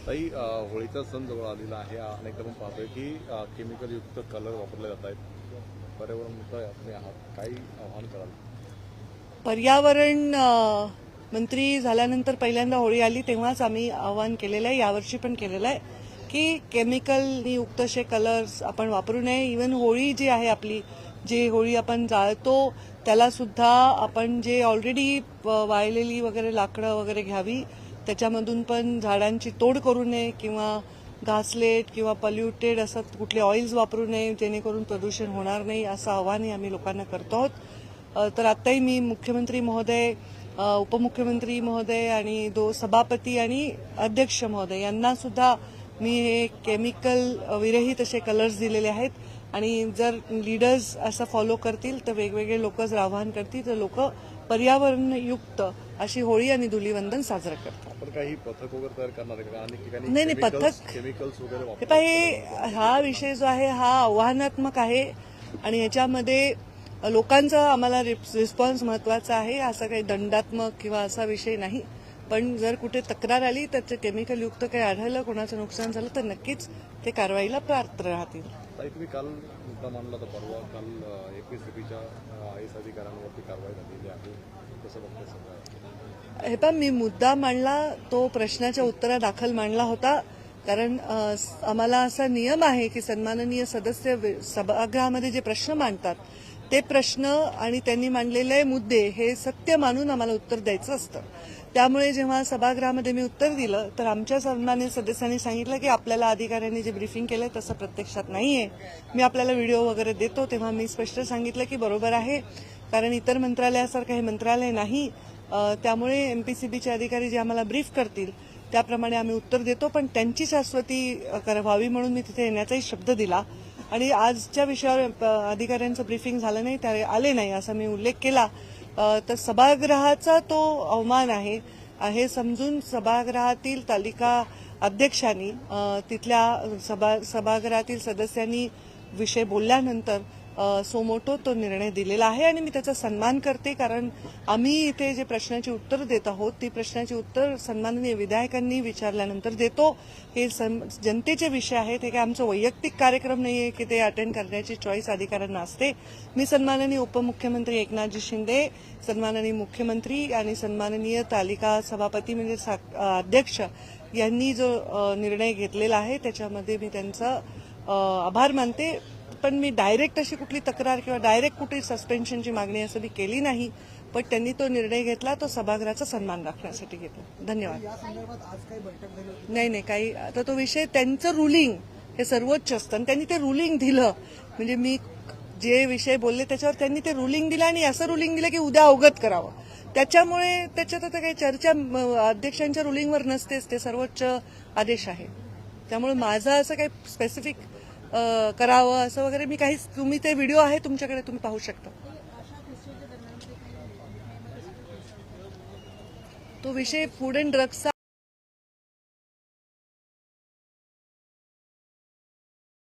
ताई, होळीचा सण जवळ आलेला आहे. अनेकदा आपण पाहतोय की केमिकल युक्त कलर वापरले जात आहेत. पर्यावरण मित्र आपण आहात, काही आव्हान कराल? पर्यावरण मंत्री झाल्यानंतर पहिल्यांदा होळी आली तेव्हाच आम्ही आवाहन केलेलं आहे, यावर्षी पण केलेलं आहे की केमिकल युक्त असे कलर्स आपण वापरू नये. इव्हन होळी जी आहे आपली, जी होळी आपण जाळतो त्याला सुद्धा आपण जे ऑलरेडी वाळलेली वगैरे लाकडं वगैरे घ्यावी, त्याच्यामधून पण झाडांची तोड करू नये किंवा घासलेट किंवा पल्युटेड असं कुठले ऑइल्स वापरू नये, जेणेकरून प्रदूषण होणार नाही, असं आव्हानही आम्ही लोकांना करतो आहोत. तर आत्ताही मी मुख्यमंत्री महोदय, उपमुख्यमंत्री महोदय आणि सभापती आणि अध्यक्ष महोदय यांना सुद्धा मी हे केमिकल विरहित असे कलर्स दिलेले आहेत. आणि जर लीडर्स असं फॉलो करतील तर वेगवेगळे लोक जर आवाहन करतील तर लोक पर्यावरणयुक्त अशी होळी आणि धुलीवंदन साजरं करतात. आपण काही पथक वगैरे तयार करणार आहे का? अनेक ठिकाणी नाही, पथक केमिकल्स वगैरे हे वापरतात. पाहे, हा विषय जो आहे हा आव्हानात्मक आहे आणि ह्याच्यामध्ये लोकांचा आम्हाला रिस्पॉन्स महत्वाचा आहे. असा काही दंडात्मक किंवा असा विषय नाही. पण जर कुठे तक्रार आली तर केमिकल युक्त काही आढळलं, कोणाचं नुकसान झालं तर नक्कीच ते कारवाईला पात्र राहतील. ताई, तुम्ही काल मुद्दा मांडला तर परवा काल एपीसीबीच्या आयएस अधिकाऱ्यांवरती कारवाई झालेली आहे. कसं बघताय सगळं? हे पण मी मुद्दा मांडला तो प्रश्नाच्या उत्तरादाखल मांडला होता. कारण आम्हाला असा नियम आहे की सन्माननीय सदस्य सभागृहामध्ये जे प्रश्न मांडतात ते प्रश्न आणि त्यांनी मांडलेले मुद्दे हे सत्य मानून आम्हाला उत्तर द्यायचं असतं. त्यामुळे जेव्हा सभागृहामध्ये मी उत्तर दिलं तर आमच्या सन्माननीय सदस्यांनी सांगितलं की आपल्याला अधिकाऱ्यांनी जे ब्रीफिंग केलंय तसं प्रत्यक्षात नाहीये. मी आपल्याला व्हिडिओ वगैरे देतो. तेव्हा मी स्पष्ट सांगितलं की बरोबर आहे, कारण इतर मंत्रालयासारखं हे मंत्रालय नाही. त्यामुळे एमपीसीबीचे अधिकारी जे आम्हाला ब्रीफ करतील त्याप्रमाणे आम्ही उत्तर देतो. पण त्यांची शाश्वती व्हावी म्हणून मी तिथे येण्याचाही शब्द दिला. आणि आजच्या विषयावर अधिकाऱ्यांचं ब्रीफिंग झालं नाही, त्या आले नाही असा मी उल्लेख केला. तर सभागृहाचा तो अवमान आहे हे समजून सभागृहातील तालिका अध्यक्षांनी तिथल्या सभागृहातील सदस्यांनी विषय बोलल्यानंतर सोमोटो तो निर्णय दिलेला आहे आणि मी त्याचा सन्मान करते. कारण आम्ही इथे जे प्रश्नाची उत्तर देत आहोत ती प्रश्नाची उत्तर सन्माननीय विधायकांनी विचारल्यानंतर देतो. हे जनतेचे विषय आहेत, हे काय आमचं वैयक्तिक कार्यक्रम नाहीये की ते अटेंड करण्याची चॉईस अधिकाऱ्यांना असते. मी सन्माननीय उपमुख्यमंत्री एकनाथजी शिंदे, सन्माननीय मुख्यमंत्री आणि सन्माननीय तालिका सभापती म्हणजे अध्यक्ष यांनी जो निर्णय घेतलेला आहे त्याच्यामध्ये मी त्यांचा आभार मानते. पण मी डायरेक्ट अशी कुठली तक्रार किंवा डायरेक्ट कुठली सस्पेन्शनची मागणी असं मी केली नाही. पण त्यांनी तो निर्णय घेतला तो सभागृहाचा सन्मान राखण्यासाठी घेतला. धन्यवाद. नाही काही आता तो विषय त्यांचं रुलिंग हे सर्वोच्च असतं आणि त्यांनी ते रुलिंग दिलं. म्हणजे मी जे विषय बोलले त्याच्यावर त्यांनी ते रुलिंग दिलं आणि असं रुलिंग दिलं की उद्या अवगत करावं. त्याच्यामुळे त्याच्यात आता काही चर्चा अध्यक्षांच्या रुलिंगवर नसतेच, ते सर्वोच्च आदेश आहे. त्यामुळे माझं असं काही स्पेसिफिक करावं असं वगैरे मी काहीच, तुम्ही ते व्हिडिओ आहे तुमच्याकडे, तुम्ही पाहू शकता. तो विषय फूड अँड ड्रग्सचा